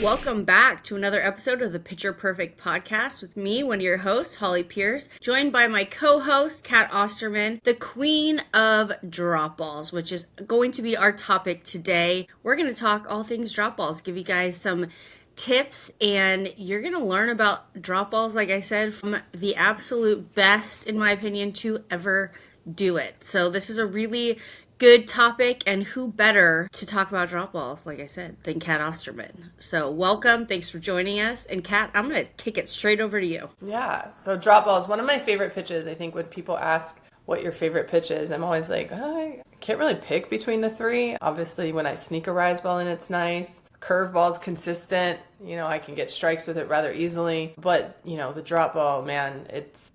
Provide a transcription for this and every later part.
Welcome back to another episode of the Picture Perfect podcast with me, one of your hosts, Holly Pierce, joined by my co-host, Kat Osterman, the queen of drop balls, which is going to be our topic today. We're going to talk all things drop balls, give you guys some tips, and you're going to learn about drop balls, like I said, from the absolute best, in my opinion, to ever do it. So this is a really good topic, and who better to talk about drop balls, like I said, than Kat Osterman. So welcome, thanks for joining us. And Kat, I'm going to kick it straight over to you. Yeah, so drop ball is one of my favorite pitches. I think when people ask what your favorite pitch is, I'm always like, I can't really pick between the three. Obviously, when I sneak a rise ball in, it's nice. Curveball is consistent. I can get strikes with it rather easily. But, the drop ball, man, it's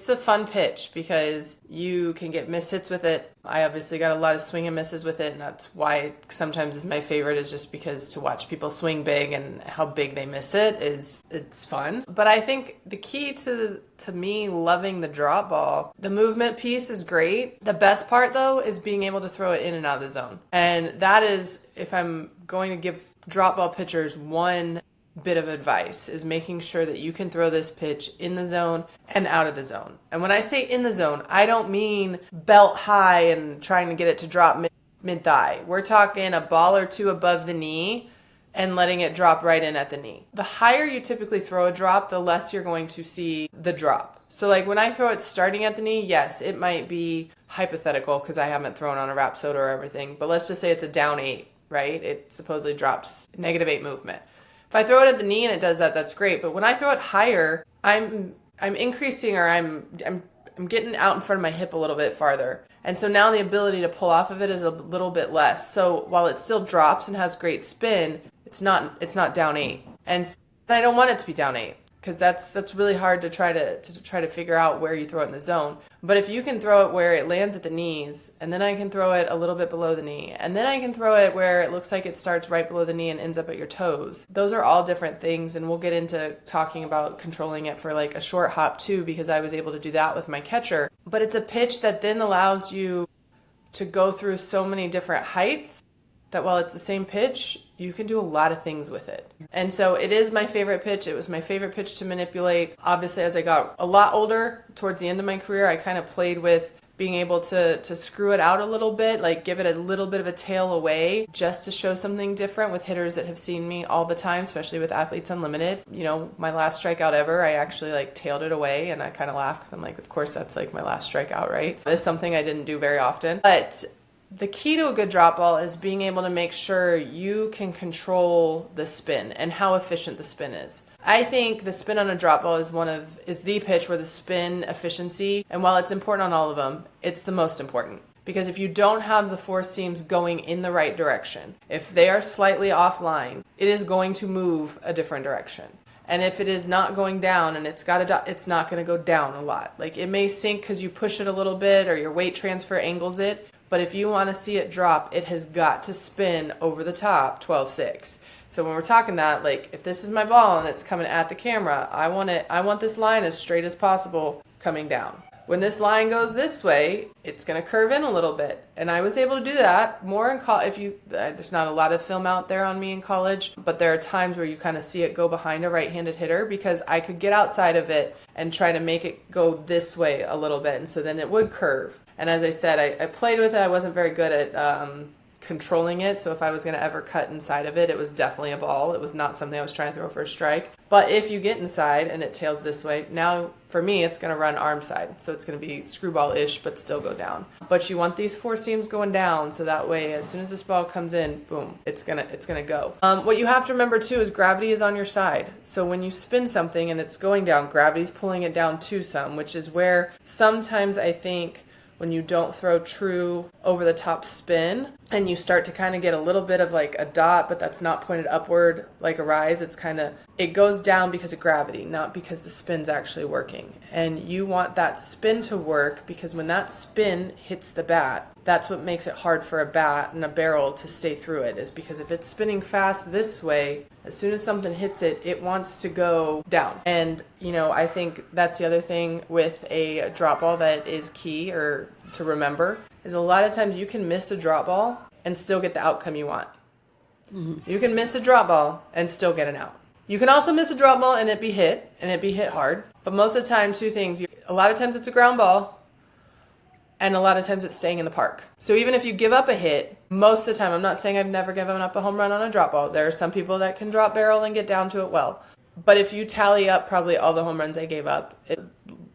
a fun pitch because you can get miss hits with it. I obviously got a lot of swing and misses with it, and that's why it sometimes is my favorite, is just because to watch people swing big and how big they miss it's fun. But I think the key to me loving the drop ball, the movement piece is great. The best part though is being able to throw it in and out of the zone. And that is, if I'm going to give drop ball pitchers one bit of advice, is making sure that you can throw this pitch in the zone and out of the zone. And when I say in the zone, I don't mean belt high and trying to get it to drop mid-thigh. We're talking a ball or two above the knee and letting it drop right in at the knee. The higher you typically throw a drop, the less you're going to see the drop. So like when I throw it starting at the knee, yes, it might be hypothetical because I haven't thrown on a Rapsodo or everything, but let's just say it's a down 8, right? It supposedly drops -8 movement. If I throw it at the knee and it does that, that's great. But when I throw it higher, I'm increasing, or I'm getting out in front of my hip a little bit farther. And so now the ability to pull off of it is a little bit less. So while it still drops and has great spin, it's not down 8. And I don't want it to be down 8, because that's really hard to try to figure out where you throw it in the zone. But if you can throw it where it lands at the knees, and then I can throw it a little bit below the knee, and then I can throw it where it looks like it starts right below the knee and ends up at your toes. Those are all different things, and we'll get into talking about controlling it for like a short hop too, because I was able to do that with my catcher. But it's a pitch that then allows you to go through so many different heights that while it's the same pitch, you can do a lot of things with it. And so it is my favorite pitch. It was my favorite pitch to manipulate. Obviously, as I got a lot older, towards the end of my career, I kind of played with being able to screw it out a little bit, like give it a little bit of a tail away, just to show something different with hitters that have seen me all the time, especially with Athletes Unlimited. My last strikeout ever, I actually tailed it away, and I kind of laughed because I'm like, of course that's my last strikeout, right? It's something I didn't do very often. But the key to a good drop ball is being able to make sure you can control the spin and how efficient the spin is. I think the spin on a drop ball is the pitch where the spin efficiency, and while it's important on all of them, it's the most important. Because if you don't have the four seams going in the right direction, if they are slightly offline, it is going to move a different direction. And if it is not going down and it's not going to go down a lot. It may sink because you push it a little bit or your weight transfer angles it. But if you want to see it drop, it has got to spin over the top 12-6. So when we're talking that, if this is my ball and it's coming at the camera, I want this line as straight as possible coming down. When this line goes this way, it's going to curve in a little bit. And I was able to do that more in college. There's not a lot of film out there on me in college, but there are times where you kind of see it go behind a right-handed hitter, because I could get outside of it and try to make it go this way a little bit. And so then it would curve. And as I said, I played with it. I wasn't very good at controlling it. So if I was going to ever cut inside of it, it was definitely a ball. It was not something I was trying to throw for a strike. But if you get inside and it tails this way, now for me, it's going to run arm side. So it's going to be screwball-ish, but still go down. But you want these four seams going down, so that way, as soon as this ball comes in, boom, it's gonna go. What you have to remember too is gravity is on your side. So when you spin something and it's going down, gravity's pulling it down to some, which is where sometimes I think when you don't throw true over-the-top spin and you start to kind of get a little bit of a dot, but that's not pointed upward like a rise, it goes down because of gravity, not because the spin's actually working. And you want that spin to work, because when that spin hits the bat, that's what makes it hard for a bat and a barrel to stay through it, is because if it's spinning fast this way, as soon as something hits it, it wants to go down. And, I think that's the other thing with a drop ball that is key or to remember, is a lot of times you can miss a drop ball and still get the outcome you want. You can miss a drop ball and still get an out. You can also miss a drop ball and it be hit hard. But most of the time, two things. A lot of times it's a ground ball, and a lot of times it's staying in the park. So even if you give up a hit, most of the time, I'm not saying I've never given up a home run on a drop ball. There are some people that can drop barrel and get down to it well. But if you tally up probably all the home runs I gave up,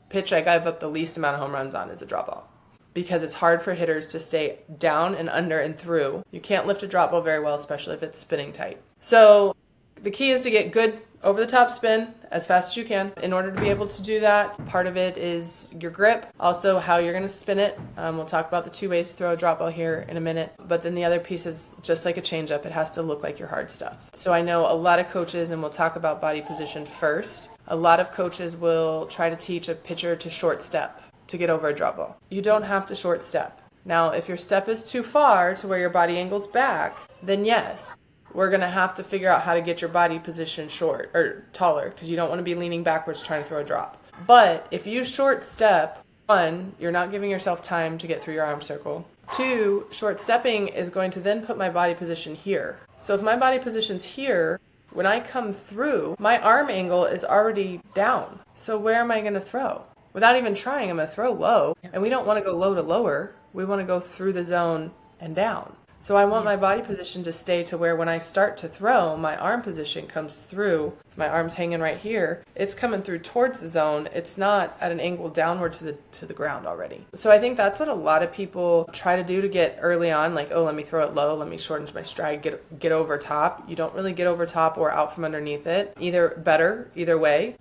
pitch I gave up the least amount of home runs on is a drop ball. Because it's hard for hitters to stay down and under and through. You can't lift a drop ball very well, especially if it's spinning tight. So the key is to get good over-the-top spin as fast as you can. In order to be able to do that, part of it is your grip, also how you're going to spin it. We'll talk about the two ways to throw a drop ball here in a minute. But then the other piece is just like a changeup. It has to look like your hard stuff. So I know a lot of coaches, and we'll talk about body position first, a lot of coaches will try to teach a pitcher to short step to get over a drop ball. You don't have to short step. Now, if your step is too far to where your body angles back, then yes, we're going to have to figure out how to get your body position short or taller, because you don't want to be leaning backwards trying to throw a drop. But if you short step, one, you're not giving yourself time to get through your arm circle. Two, short stepping is going to then put my body position here. So if my body position's here, when I come through, my arm angle is already down. So where am I going to throw? Without even trying, I'm going to throw low. And we don't want to go low to lower. We want to go through the zone and down. So I want my body position to stay to where when I start to throw, my arm position comes through. If my arm's hanging right here, it's coming through towards the zone. It's not at an angle downward to the ground already. So I think that's what a lot of people try to do to get early on, like, oh, let me throw it low, let me shorten my stride, get over top. You don't really get over top or out from underneath it. Either way.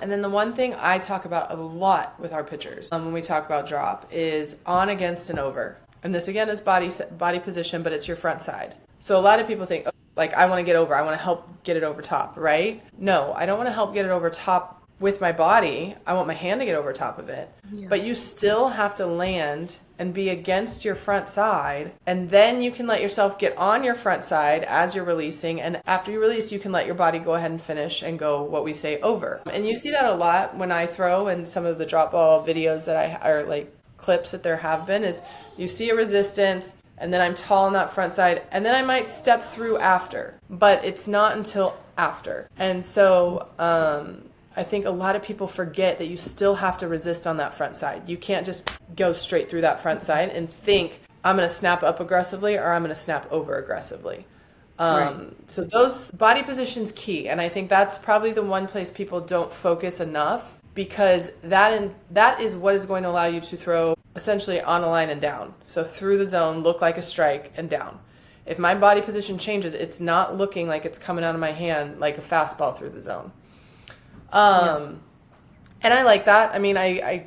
And then the one thing I talk about a lot with our pitchers when we talk about drop is on, against, and over. And this again is body position, but it's your front side. So a lot of people think, oh, like, I want to get over, I want to help get it over top, right? No, I don't want to help get it over top with my body. I want my hand to get over top of it. Yeah. But you still have to land and be against your front side. And then you can let yourself get on your front side as you're releasing. And after you release, you can let your body go ahead and finish and go what we say over. And you see that a lot when I throw, and some of the drop ball videos that are like clips that there have been, is you see a resistance and then I'm tall on that front side and then I might step through after, but it's not until after. And so I think a lot of people forget that you still have to resist on that front side. You can't just go straight through that front side and think I'm going to snap up aggressively or I'm going to snap over aggressively. Right. So those body positions key, and I think that's probably the one place people don't focus enough, because that is what is going to allow you to throw essentially on a line and down. So through the zone, look like a strike and down. If my body position changes, it's not looking like it's coming out of my hand like a fastball through the zone. And I like that. I mean, I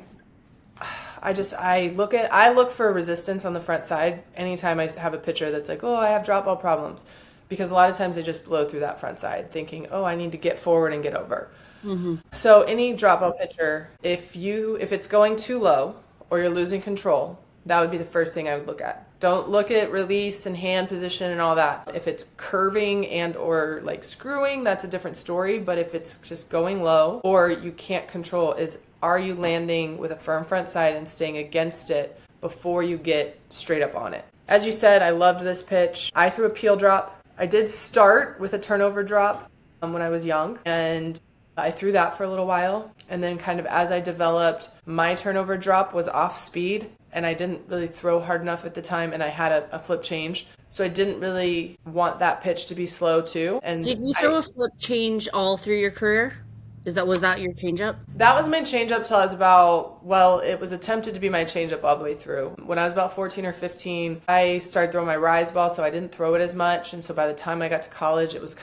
look for resistance on the front side anytime I have a pitcher that's like, oh, I have drop ball problems, because a lot of times they just blow through that front side thinking, oh, I need to get forward and get over. Mm-hmm. So any drop ball pitcher, if it's going too low or you're losing control, that would be the first thing I would look at. Don't look at release and hand position and all that. If it's curving and or like screwing, that's a different story. But if it's just going low or you can't control, are you landing with a firm front side and staying against it before you get straight up on it? As you said, I loved this pitch. I threw a peel drop. I did start with a turnover drop when I was young, and I threw that for a little while. And then kind of as I developed, my turnover drop was off speed, and I didn't really throw hard enough at the time, and I had a flip change. So I didn't really want that pitch to be slow too. And did you throw a flip change all through your career? Was that your changeup? That was my changeup till I was it was attempted to be my changeup all the way through. When I was about 14 or 15, I started throwing my rise ball, so I didn't throw it as much. And so by the time I got to college, it was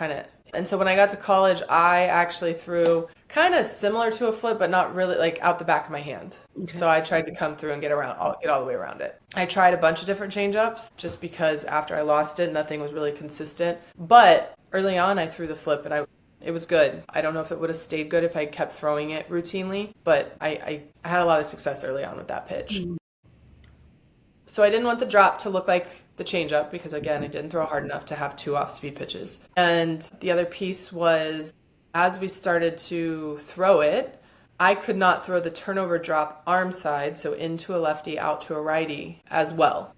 and so when I got to college, I actually threw kind of similar to a flip, but not really, like out the back of my hand. Okay. So I tried to come through and get all the way around it. I tried a bunch of different changeups just because after I lost it, nothing was really consistent. But early on, I threw the flip and it was good. I don't know if it would have stayed good if I kept throwing it routinely, but I had a lot of success early on with that pitch. Mm-hmm. So I didn't want the drop to look like the changeup because, again, I didn't throw hard enough to have two off-speed pitches. And the other piece was, as we started to throw it, I could not throw the turnover drop arm side, so into a lefty, out to a righty as well.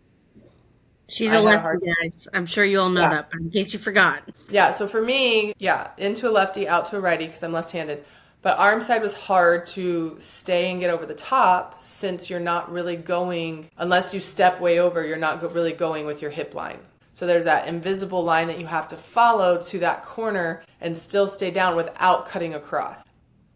She's I a had a lefty, hard time. guys. I'm sure you all know Yeah. that, but in case you forgot. Yeah. So for me, yeah, into a lefty, out to a righty because I'm left-handed. But arm side was hard to stay and get over the top since you're not really going, unless you step way over, you're not really going with your hip line. So there's that invisible line that you have to follow to that corner and still stay down without cutting across.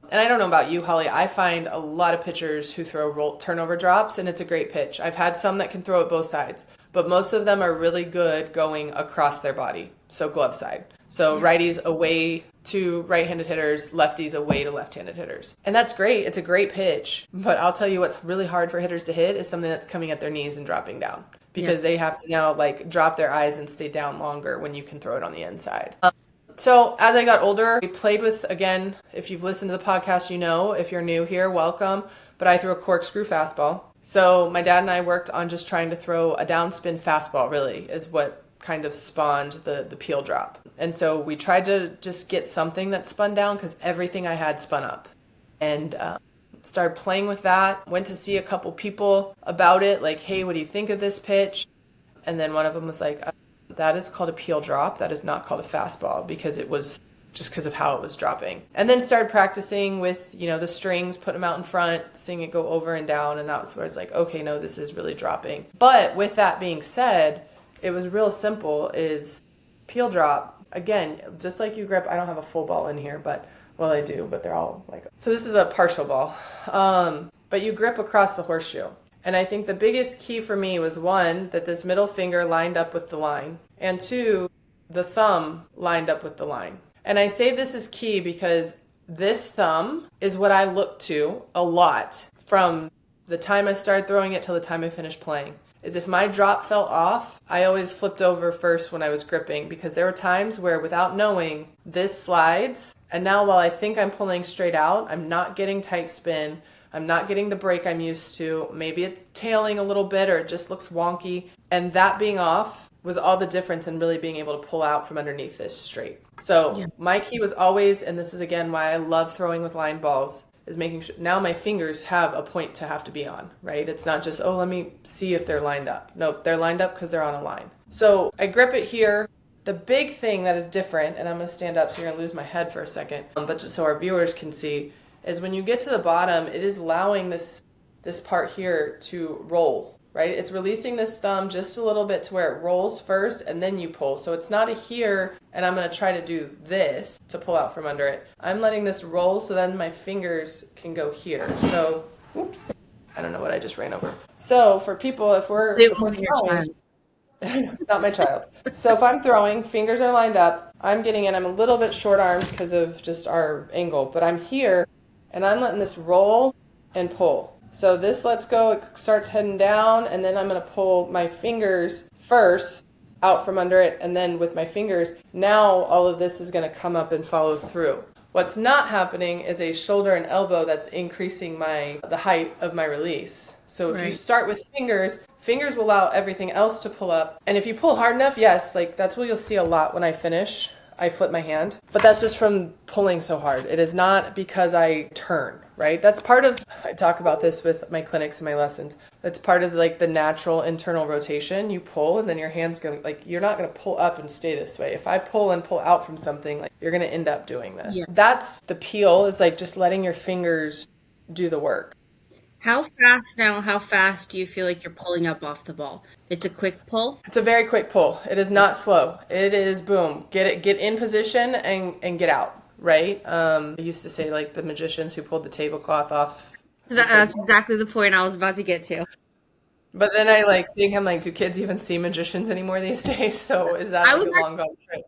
And I don't know about you, Holly. I find a lot of pitchers who throw turnover drops, and it's a great pitch. I've had some that can throw it both sides, but most of them are really good going across their body, so glove side. So Yeah. righties away to right-handed hitters, lefties away to left-handed hitters. And that's great. It's a great pitch. But I'll tell you what's really hard for hitters to hit is something that's coming at their knees and dropping down because they have to now like drop their eyes and stay down longer when you can throw it on the inside. So as I got older, we played with, again, if you've listened to the podcast, you know, if you're new here, welcome. But I threw a corkscrew fastball. So my dad and I worked on just trying to throw a downspin fastball, really, is what kind of spawned the peel drop. And so we tried to just get something that spun down because everything I had spun up. And started playing with that. Went to see a couple people about it, like, hey, what do you think of this pitch? And then one of them was like, that is called a peel drop. That is not called a fastball because it was just because of how it was dropping. And then started practicing with, you know, the strings, put them out in front, seeing it go over and down. And that was where it's like, okay, no, this is really dropping. But with that being said, it was real simple is peel drop. Again, just like you grip, I don't have a full ball in here, but, well, I do, but they're all like, so this is a partial ball. But you grip across the horseshoe. And I think the biggest key for me was one, that this middle finger lined up with the line, and two, the thumb lined up with the line. And I say this is key because this thumb is what I look to a lot from the time I started throwing it till the time I finished playing. Is if my drop fell off, I always flipped over first when I was gripping because there were times where without knowing, this slides. And now while I think I'm pulling straight out, I'm not getting tight spin. I'm not getting the break I'm used to. Maybe it's tailing a little bit or it just looks wonky. And that being off was all the difference in really being able to pull out from underneath this straight. So my key was always, and this is again why I love throwing with line balls, is making sure now my fingers have a point to have to be on, right? It's not just, oh, let me see if they're lined up. Nope, they're lined up because they're on a line. So I grip it here. The big thing that is different, and I'm going to stand up so you're going to lose my head for a second, but just so our viewers can see, is when you get to the bottom, it is allowing this part here to roll, right? It's releasing this thumb just a little bit to where it rolls first and then you pull. So it's not a here and I'm going to try to do this to pull out from under it. I'm letting this roll so then my fingers can go here. So, oops, I don't know what I just ran over. So for people, if we're throwing, it's not my child. So if I'm throwing, fingers are lined up, I'm getting in, I'm a little bit short arms because of just our angle, but I'm here and I'm letting this roll and pull. So this lets go, it starts heading down, and then I'm going to pull my fingers first out from under it, and then with my fingers, now all of this is going to come up and follow through. What's not happening is a shoulder and elbow that's increasing the height of my release. So if you start with fingers will allow everything else to pull up. And if you pull hard enough, yes, like that's what you'll see a lot when I finish. I flip my hand, but that's just from pulling so hard. It is not because I turn, right? That's part of, I talk about this with my clinics and my lessons. That's part of like the natural internal rotation. You pull and then your hand's going to, like, you're not going to pull up and stay this way. If I pull and pull out from something, like you're going to end up doing this. Yeah. That's the peel, is like just letting your fingers do the work. How fast do you feel like you're pulling up off the ball? It's a quick pull? It's a very quick pull. It is not slow. It is boom. Get in position and get out, right? I used to say like the magicians who pulled the tablecloth off. That's exactly the point I was about to get to. But then I I'm like, do kids even see magicians anymore these days? So is that like a long gone trick?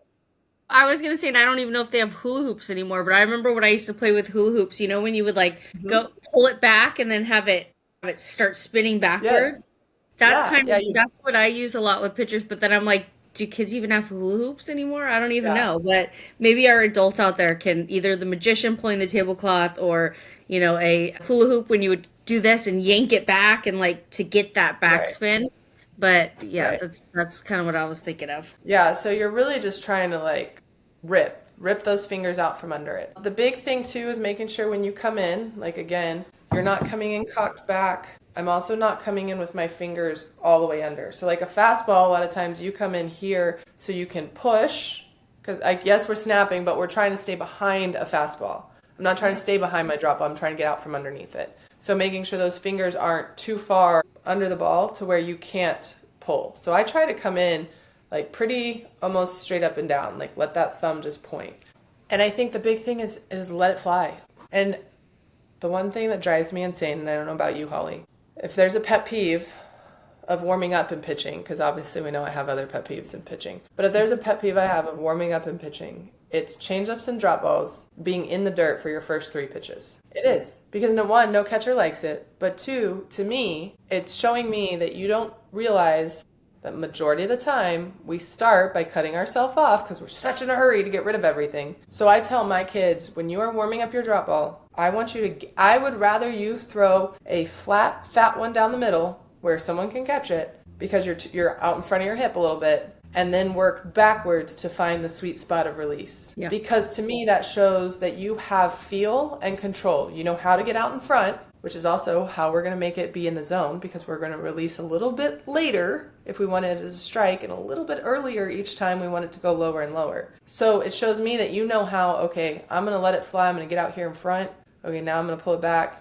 I was going to say, and I don't even know if they have hula hoops anymore, but I remember when I used to play with hula hoops, you know, when you would like go pull it back and then have it start spinning backwards. Yes. That's what I use a lot with pitchers, but then I'm like, do kids even have hula hoops anymore? I don't even know, but maybe our adults out there can, either the magician pulling the tablecloth or, you know, a hula hoop when you would do this and yank it back and like to get that backspin. Right. But yeah, that's kind of what I was thinking of. Yeah, so you're really just trying to like rip those fingers out from under it. The big thing too is making sure when you come in, like again, you're not coming in cocked back. I'm also not coming in with my fingers all the way under. So like a fastball, a lot of times you come in here so you can push, because I guess we're snapping, but we're trying to stay behind a fastball. I'm not trying to stay behind my drop ball. I'm trying to get out from underneath it. So making sure those fingers aren't too far under the ball to where you can't pull. So I try to come in like pretty almost straight up and down, like let that thumb just point. And I think the big thing is let it fly. And the one thing that drives me insane, and I don't know about you, Holly, if there's a pet peeve of warming up and pitching, because obviously we know I have other pet peeves in pitching, but if there's a pet peeve I have of warming up and pitching, it's changeups and drop balls being in the dirt for your first 3 pitches. It is. Because one, no catcher likes it, but 2, to me, it's showing me that you don't realize that majority of the time we start by cutting ourselves off because we're such in a hurry to get rid of everything. So I tell my kids, when you are warming up your drop ball, I would rather you throw a flat, fat one down the middle where someone can catch it because you're out in front of your hip a little bit, and then work backwards to find the sweet spot of release. Yeah. Because to me, that shows that you have feel and control. You know how to get out in front, which is also how we're going to make it be in the zone, because we're going to release a little bit later if we want it as a strike, and a little bit earlier each time we want it to go lower and lower. So it shows me that you know how, okay, I'm going to let it fly. I'm going to get out here in front. Okay, now I'm going to pull it back.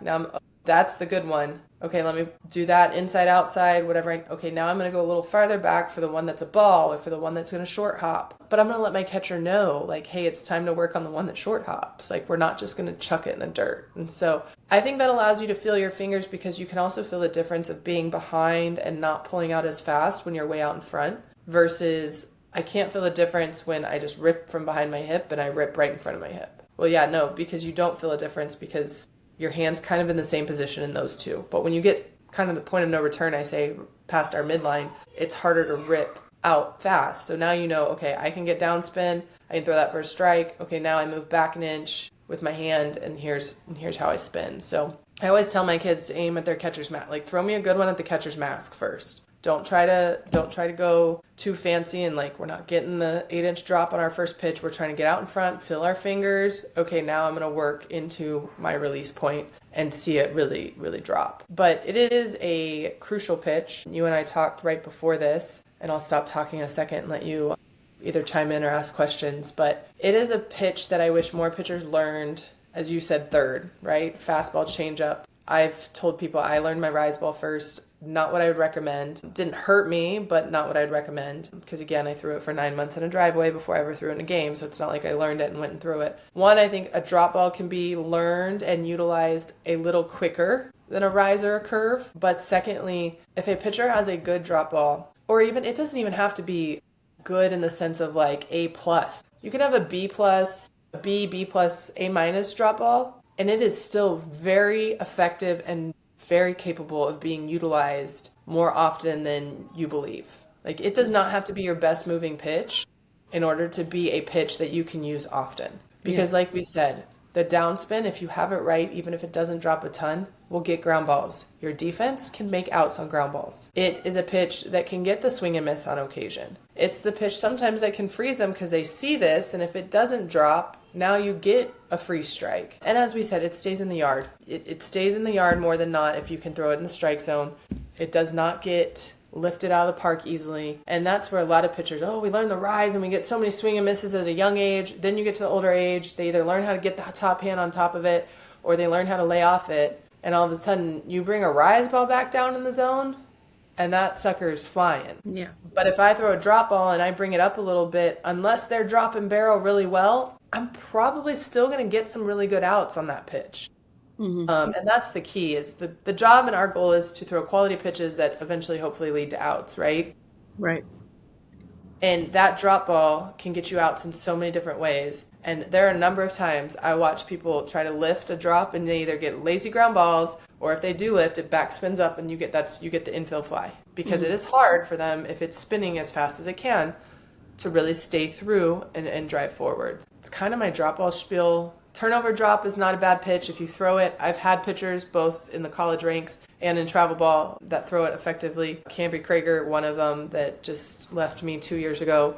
That's the good one. Okay, let me do that inside, outside, whatever. Okay, now I'm going to go a little farther back for the one that's a ball or for the one that's going to short hop. But I'm going to let my catcher know, like, hey, it's time to work on the one that short hops. Like, we're not just going to chuck it in the dirt. And so I think that allows you to feel your fingers, because you can also feel the difference of being behind and not pulling out as fast when you're way out in front versus I can't feel the difference when I just rip from behind my hip and I rip right in front of my hip. Well, yeah, no, because you don't feel a difference because your hand's kind of in the same position in those two. But when you get kind of the point of no return, I say, past our midline, it's harder to rip out fast. So now you know, okay, I can get down spin, I can throw that for a strike. Okay, now I move back an inch with my hand, and here's how I spin. So I always tell my kids to aim at their catcher's mask. Like, throw me a good one at the catcher's mask first. Don't try to go too fancy and like we're not getting the 8-inch drop on our first pitch. We're trying to get out in front, feel our fingers. Okay, now I'm going to work into my release point and see it really, really drop. But it is a crucial pitch. You and I talked right before this, and I'll stop talking in a second and let you either chime in or ask questions. But it is a pitch that I wish more pitchers learned, as you said, third, right? Fastball, changeup. I've told people I learned my rise ball first. Not what I would recommend. It didn't hurt me, but not what I'd recommend. Because again, I threw it for 9 months in a driveway before I ever threw it in a game. So it's not like I learned it and went and threw it. One, I think a drop ball can be learned and utilized a little quicker than a rise or a curve. But secondly, if a pitcher has a good drop ball, or even, it doesn't even have to be good in the sense of like A+. You can have a B+, B+, A- drop ball, and it is still very effective and very capable of being utilized more often than you believe. Like, it does not have to be your best moving pitch in order to be a pitch that you can use often. Because like we said, the downspin, if you have it right, even if it doesn't drop a ton, will get ground balls. Your defense can make outs on ground balls. It is a pitch that can get the swing and miss on occasion. It's the pitch sometimes that can freeze them because they see this, and if it doesn't drop, now you get a free strike. And as we said, it stays in the yard. It stays in the yard more than not if you can throw it in the strike zone. It does not get lifted out of the park easily. And that's where a lot of pitchers, we learn the rise and we get so many swing and misses at a young age. Then you get to the older age, they either learn how to get the top hand on top of it or they learn how to lay off it. And all of a sudden you bring a rise ball back down in the zone and that sucker's flying. Yeah. But if I throw a drop ball and I bring it up a little bit, unless they're dropping barrel really well, I'm probably still going to get some really good outs on that pitch. Mm-hmm. And that's the key, is the job and our goal is to throw quality pitches that eventually hopefully lead to outs, right? Right. And that drop ball can get you outs in so many different ways. And there are a number of times I watch people try to lift a drop and they either get lazy ground balls, or if they do lift, it backspins up and you get the infield fly. Because it is hard for them, if it's spinning as fast as it can, to really stay through and drive forward. It's kind of my drop ball spiel. Turnover drop is not a bad pitch if you throw it. I've had pitchers both in the college ranks and in travel ball that throw it effectively. Cambry Krager, one of them that just left me 2 years ago.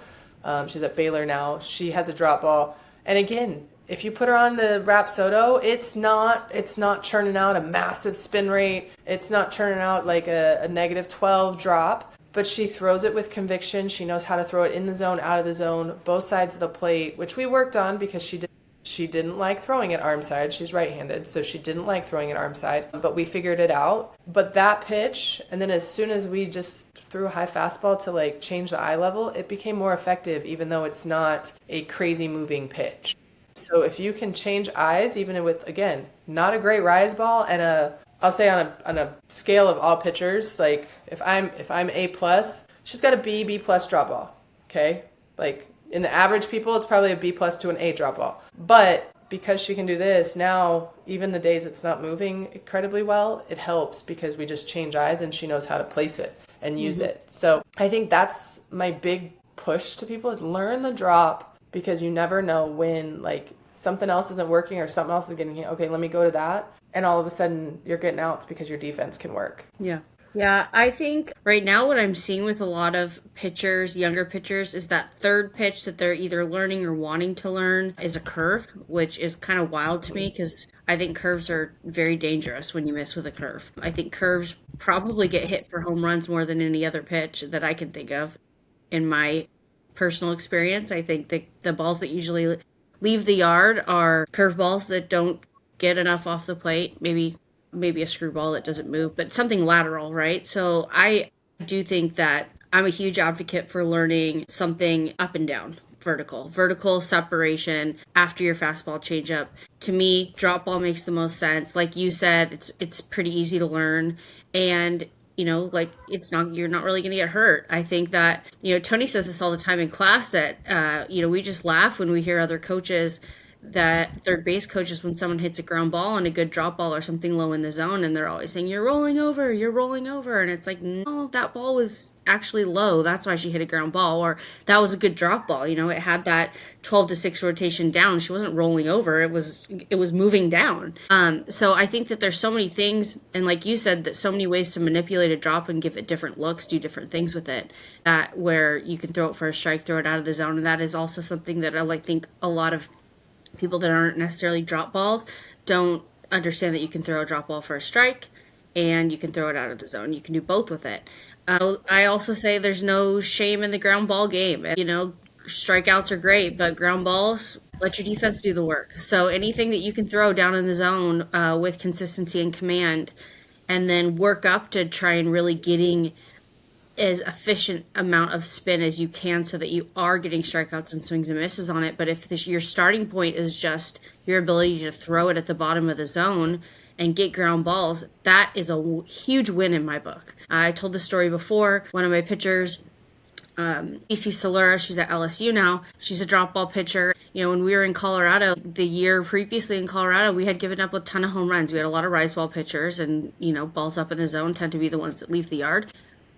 She's at Baylor now. She has a drop ball. And again, if you put her on the Rapsodo, it's not churning out a massive spin rate. It's not churning out like a negative 12 drop, but she throws it with conviction. She knows how to throw it in the zone, out of the zone, both sides of the plate, which we worked on because she didn't like throwing it arm side. She's right-handed, so she didn't like throwing it arm side, but we figured it out. But that pitch, and then as soon as we just threw a high fastball to like change the eye level, it became more effective, even though it's not a crazy moving pitch. So if you can change eyes, even with, again, not a great rise ball, and I'll say on a scale of all pitchers, like if I'm A plus, she's got a B plus drop ball. Okay, like in the average people, it's probably a B plus to an A drop ball. But because she can do this now, even the days it's not moving incredibly well, it helps because we just change eyes and she knows how to place it and use it. So I think that's my big push to people is learn the drop, because you never know when like something else isn't working or something else is getting, okay, let me go to that. And all of a sudden you're getting outs because your defense can work. Yeah. Yeah, I think right now what I'm seeing with a lot of pitchers, younger pitchers, is that third pitch that they're either learning or wanting to learn is a curve, which is kind of wild to me because I think curves are very dangerous when you miss with a curve. I think curves probably get hit for home runs more than any other pitch that I can think of in my personal experience. I think the balls that usually leave the yard are curveballs that don't get enough off the plate, maybe a screwball that doesn't move, but something lateral, right? So I do think that I'm a huge advocate for learning something up and down, vertical separation after your fastball changeup. To me, drop ball makes the most sense. Like you said, it's pretty easy to learn, and like you're not really going to get hurt. I think that, Tony says this all the time in class that, we just laugh when we hear other coaches, that third base coaches, when someone hits a ground ball and a good drop ball or something low in the zone, and they're always saying, you're rolling over. And it's like, no, that ball was actually low. That's why she hit a ground ball. Or that was a good drop ball. It had that 12-6 rotation down. She wasn't rolling over. It was moving down. So I think that there's so many things, and like you said, that so many ways to manipulate a drop and give it different looks, do different things with it, that where you can throw it for a strike, throw it out of the zone. And that is also something that I think a lot of people that aren't necessarily drop balls don't understand, that you can throw a drop ball for a strike and you can throw it out of the zone. You can do both with it. I also say there's no shame in the ground ball game. Strikeouts are great, but ground balls, let your defense do the work. So anything that you can throw down in the zone with consistency and command, and then work up to try and really getting as efficient amount of spin as you can so that you are getting strikeouts and swings and misses on it. But if your starting point is just your ability to throw it at the bottom of the zone and get ground balls, that is a huge win in my book. I told this story before. One of my pitchers, EC Solera, she's at LSU now. She's a drop ball pitcher. When we were in Colorado, the year previously in Colorado, we had given up a ton of home runs. We had a lot of rise ball pitchers, and, balls up in the zone tend to be the ones that leave the yard.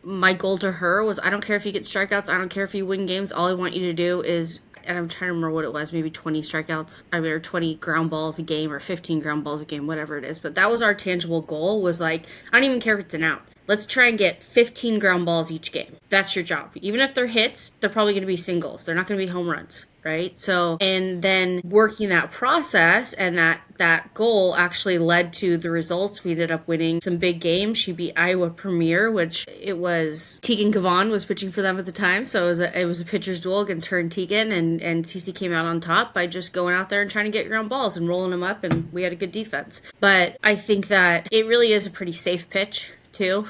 My goal to her was, I don't care if you get strikeouts, I don't care if you win games, all I want you to do is, and I'm trying to remember what it was, maybe 20 strikeouts, or 20 ground balls a game, or 15 ground balls a game, whatever it is. But that was our tangible goal, was like, I don't even care if it's an out. Let's try and get 15 ground balls each game. That's your job. Even if they're hits, they're probably going to be singles. They're not going to be home runs, right? So, and then working that process, and that goal actually led to the results. We ended up winning some big games. She beat Iowa Premier, which it was Tegan Gavon was pitching for them at the time. So it was a pitcher's duel against her and Tegan, and Cece came out on top by just going out there and trying to get ground balls and rolling them up, and we had a good defense. But I think that it really is a pretty safe pitch too,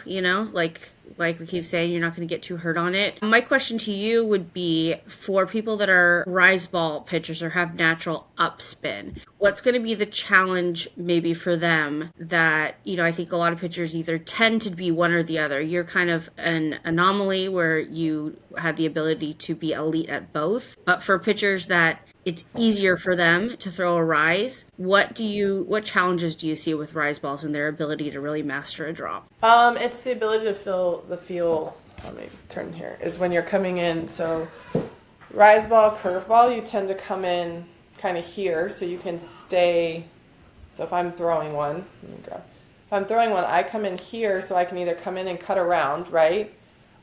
like we keep saying, you're not going to get too hurt on it. My question to you would be, for people that are rise ball pitchers or have natural upspin, what's going to be the challenge maybe for them that, I think a lot of pitchers either tend to be one or the other. You're kind of an anomaly where you had the ability to be elite at both. But for pitchers that it's easier for them to throw a rise, what challenges do you see with rise balls and their ability to really master a drop? It's the ability to feel the feel. Let me turn here. Is when you're coming in. So, rise ball, curve ball, you tend to come in kind of here, so you can stay. So if I'm throwing one, I come in here, so I can either come in and cut around, right,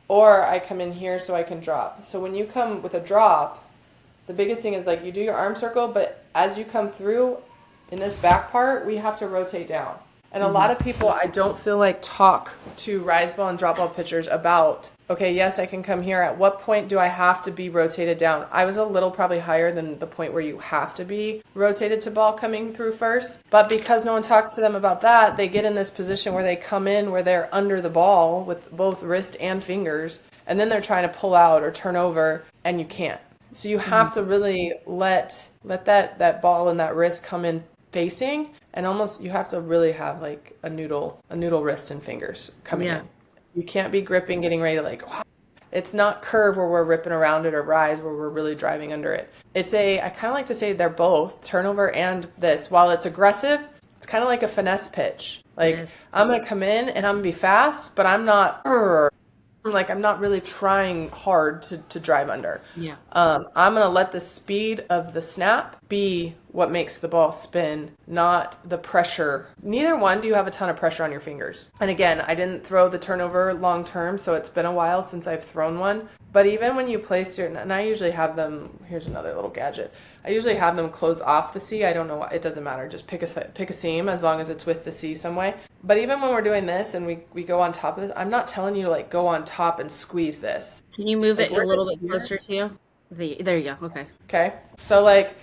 or I come in here so I can drop. So when you come with a drop, the biggest thing is like you do your arm circle, but as you come through in this back part, we have to rotate down. And a lot of people, I don't feel like talk to rise ball and drop ball pitchers about, okay, yes, I can come here. At what point do I have to be rotated down? I was a little probably higher than the point where you have to be rotated to ball coming through first. But because no one talks to them about that, they get in this position where they come in where they're under the ball with both wrist and fingers. And then they're trying to pull out or turn over and you can't. So you have to really let that ball and that wrist come in facing, and almost you have to really have like a noodle wrist and fingers coming in. You can't be gripping, getting ready to like, wow. It's not curve where we're ripping around it or rise where we're really driving under it. I kind of like to say they're both turnover and this. While it's aggressive, it's kind of like a finesse pitch. Like I'm going to come in and I'm going to be fast, but I'm not I'm not really trying hard to drive under. Yeah. I'm going to let the speed of the snap be what makes the ball spin, not the pressure. Neither one do you have a ton of pressure on your fingers. And again, I didn't throw the turnover long term, so it's been a while since I've thrown one. But even when you place and I usually have them, here's another little gadget. I usually have them close off the C. I don't know why, it doesn't matter. Just pick a seam as long as it's with the C some way. But even when we're doing this and we go on top of this, I'm not telling you to like go on top and squeeze this. Can you move it a little bit closer to you? There you go. Okay. Okay. So like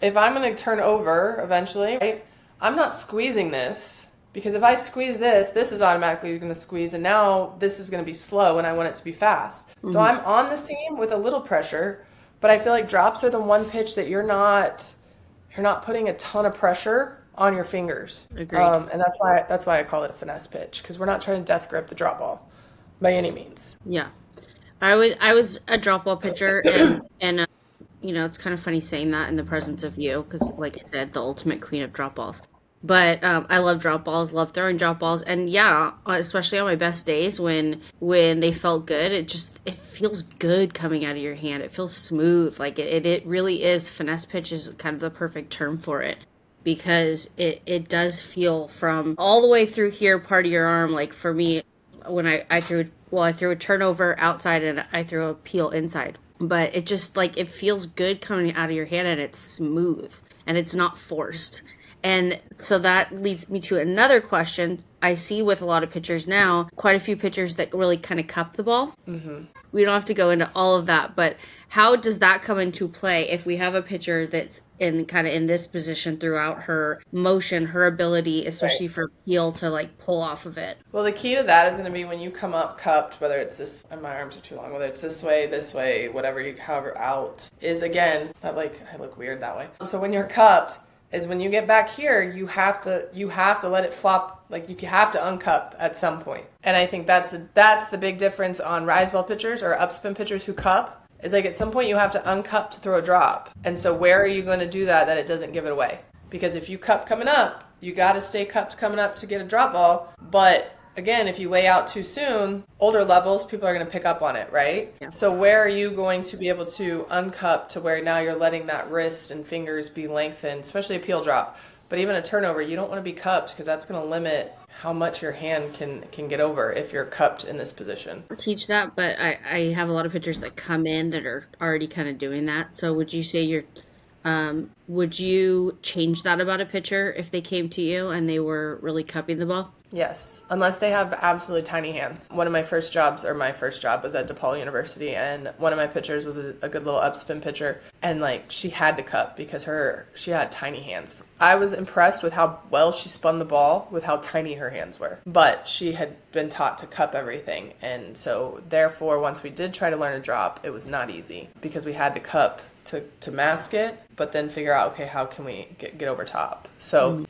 if I'm going to turn over eventually, right, I'm not squeezing this. Because if I squeeze this is automatically going to squeeze, and now this is going to be slow, and I want it to be fast. Mm-hmm. So I'm on the seam with a little pressure, but I feel like drops are the one pitch that you're not putting a ton of pressure on your fingers. Agreed. And that's why I call it a finesse pitch, because we're not trying to death grip the drop ball by any means. Yeah, I was a drop ball pitcher, and it's kind of funny saying that in the presence of you, because like I said, the ultimate queen of drop balls. But I love drop balls, love throwing drop balls. And yeah, especially on my best days when they felt good, it feels good coming out of your hand. It feels smooth. Like it really is. Finesse pitch is kind of the perfect term for it, because it does feel from all the way through here, part of your arm. Like for me, when I threw a turnover outside and I threw a peel inside. But it just like, it feels good coming out of your hand, and it's smooth and it's not forced. And so that leads me to another question. I see with a lot of pitchers now, quite a few pitchers that really kind of cup the ball. Mm-hmm. We don't have to go into all of that, but how does that come into play if we have a pitcher that's in this position throughout her motion, her ability, especially right. for heel to like pull off of it? Well, the key to that is going to be when you come up cupped, whether it's this, and my arms are too long, whether it's this way, whatever however out, is again, not like I look weird that way. So when you're cupped, is when you get back here, you have to let it flop, like you have to uncup at some point. And I think that's the big difference on rise ball pitchers or upspin pitchers who cup, is like at some point you have to uncup to throw a drop. And so where are you going to do that it doesn't give it away? Because if you cup coming up, you got to stay cupped coming up to get a drop ball. But again, if you lay out too soon, older levels, people are going to pick up on it, right? Yeah. So where are you going to be able to uncup to where now you're letting that wrist and fingers be lengthened, especially a peel drop. But even a turnover, you don't want to be cupped, because that's going to limit how much your hand can get over if you're cupped in this position. I teach that, but I have a lot of pitchers that come in that are already kind of doing that. So would you say would you change that about a pitcher if they came to you and they were really cupping the ball? Yes, unless they have absolutely tiny hands. One of my first jobs was at DePaul University, and one of my pitchers was a good little upspin pitcher, and like she had to cup because she had tiny hands. I was impressed with how well she spun the ball with how tiny her hands were, but she had been taught to cup everything, and so therefore once we did try to learn a drop, it was not easy because we had to cup to mask it, but then figure out, okay, how can we get over top? So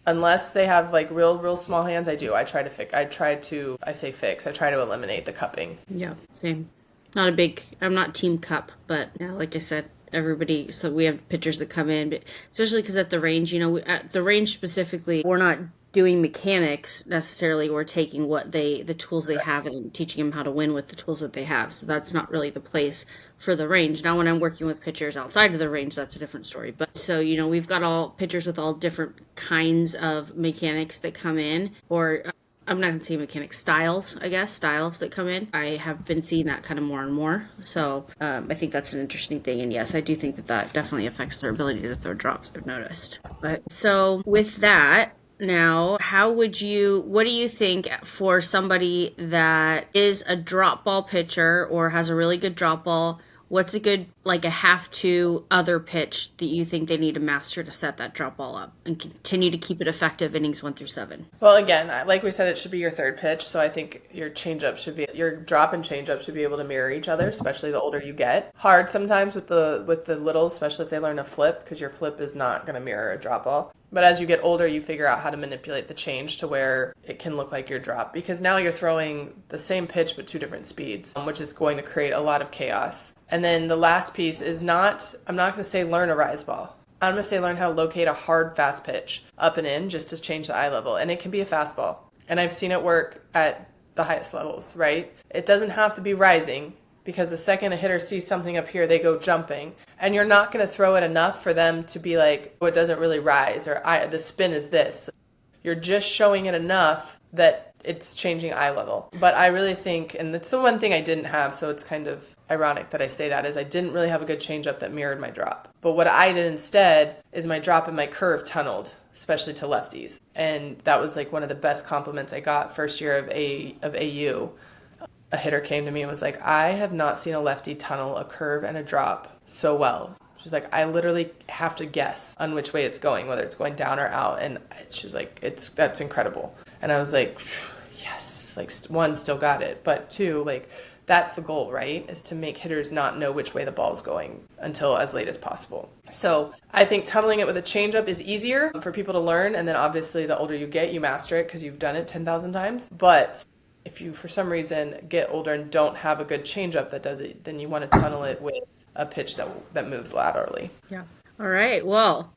unless they have like real small hands, I try to eliminate the cupping. Yeah, same. I'm not team cup, but yeah, like I said, everybody, so we have pitchers that come in, but especially because at the range, at the range specifically, we're not doing mechanics necessarily. We're taking the tools they have and teaching them how to win with the tools that they have. So that's not really the place for the range. Now, when I'm working with pitchers outside of the range, that's a different story. But so, we've got all pitchers with all different kinds of mechanics that come in, or I'm not going to say mechanics, styles, I guess, styles that come in. I have been seeing that kind of more and more. So I think that's an interesting thing. And yes, I do think that that definitely affects their ability to throw drops, I've noticed. But so with that, now, what do you think for somebody that is a drop ball pitcher or has a really good drop ball? What's a good, like a half to other pitch that you think they need to master to set that drop ball up and continue to keep it effective innings 1 through 7? Well, again, like we said, it should be your third pitch. So I think your drop and changeup should be able to mirror each other, especially the older you get. Hard sometimes with the littles, especially if they learn to flip, because your flip is not going to mirror a drop ball. But as you get older, you figure out how to manipulate the change to where it can look like your drop, because now you're throwing the same pitch but 2 different speeds, which is going to create a lot of chaos. And then the last piece is I'm not going to say learn a rise ball. I'm going to say learn how to locate a hard, fast pitch up and in just to change the eye level. And it can be a fastball. And I've seen it work at the highest levels, right? It doesn't have to be rising, because the second a hitter sees something up here, they go jumping. And you're not going to throw it enough for them to be like, oh, it doesn't really rise, or the spin is this. You're just showing it enough that it's changing eye level. But I really think, and that's the one thing I didn't have, so it's kind of ironic that I say that, is I didn't really have a good changeup that mirrored my drop. But what I did instead is my drop and my curve tunneled, especially to lefties. And that was like one of the best compliments I got first year of AU. A hitter came to me and was like, I have not seen a lefty tunnel a curve and a drop so well. She's like, I literally have to guess on which way it's going, whether it's going down or out. And she's like, that's incredible. And I was like, yes, like 1, still got it. But 2, like that's the goal, right? Is to make hitters not know which way the ball is going until as late as possible. So I think tunneling it with a changeup is easier for people to learn. And then obviously the older you get, you master it because you've done it 10,000 times. But if you, for some reason, get older and don't have a good changeup that does it, then you want to tunnel it with a pitch that moves laterally. Yeah. All right. Well,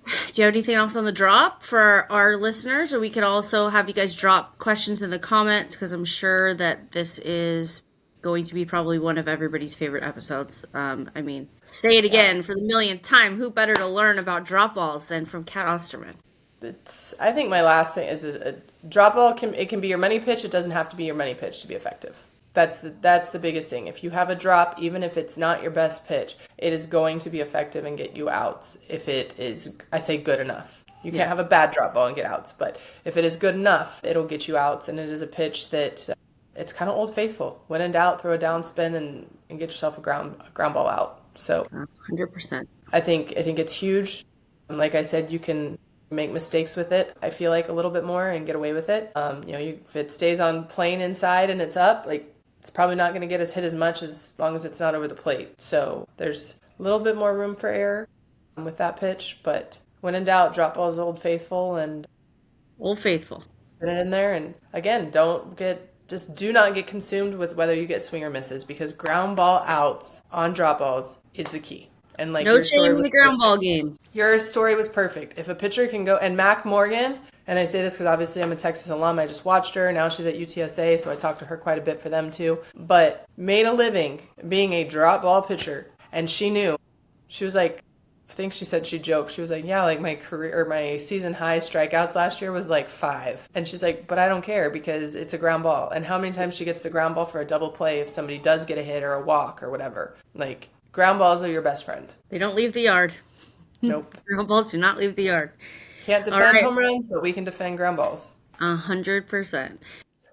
do you have anything else on the drop for our listeners? Or we could also have you guys drop questions in the comments, because I'm sure that this is going to be probably one of everybody's favorite episodes. I mean, say it again for the millionth time. Who better to learn about drop balls than from Kat Osterman? I think my last thing is a drop ball can be your money pitch. It doesn't have to be your money pitch to be effective. That's the biggest thing. If you have a drop, even if it's not your best pitch, it is going to be effective and get you outs if it is, I say, good enough. You can't have a bad drop ball and get outs, but if it is good enough, it'll get you outs. And it is a pitch that it's kind of old faithful. When in doubt, throw a down spin and get yourself a ground ball out. So 100%. I think it's huge. Like I said, you can make mistakes with it, I feel like, a little bit more and get away with it. If it stays on plane inside and it's up, like, it's probably not going to get us hit as much as long as it's not over the plate. So there's a little bit more room for error with that pitch. But when in doubt, drop ball is old faithful and Old faithful. Put it in there. And again, do not get consumed with whether you get swing or misses, because ground ball outs on drop balls is the key. And like, no shame in the ground ball game. Your story was perfect. If a pitcher can go, and Mac Morgan, and I say this because obviously I'm a Texas alum, I just watched her. Now she's at UTSA, so I talked to her quite a bit for them too. But made a living being a drop ball pitcher. And she knew. She was like, I think she said, she joked. She was like, yeah, like my season high strikeouts last year was like 5. And she's like, but I don't care because it's a ground ball. And how many times she gets the ground ball for a double play if somebody does get a hit or a walk or whatever. Like, ground balls are your best friend. They don't leave the yard. Nope. Ground balls do not leave the yard. Can't defend home runs, but we can defend ground balls. 100%.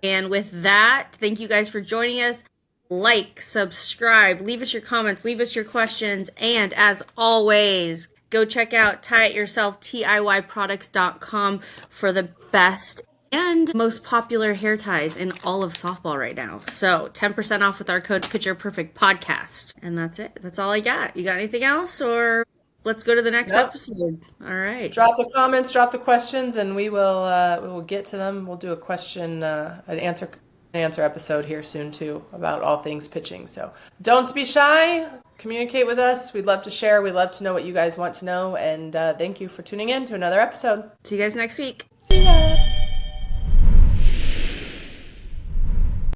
And with that, thank you guys for joining us. Like, subscribe, leave us your comments, leave us your questions, and as always, go check out TIYproducts.com for the best and most popular hair ties in all of softball right now. So 10% off with our code PitcherPerfect Podcast. And that's it. That's all I got. You got anything else, or let's go to the next episode? All right. Drop the comments, drop the questions, and we will get to them. We'll do a question, an answer episode here soon too about all things pitching. So don't be shy. Communicate with us. We'd love to share. We'd love to know what you guys want to know. And thank you for tuning in to another episode. See you guys next week. See ya.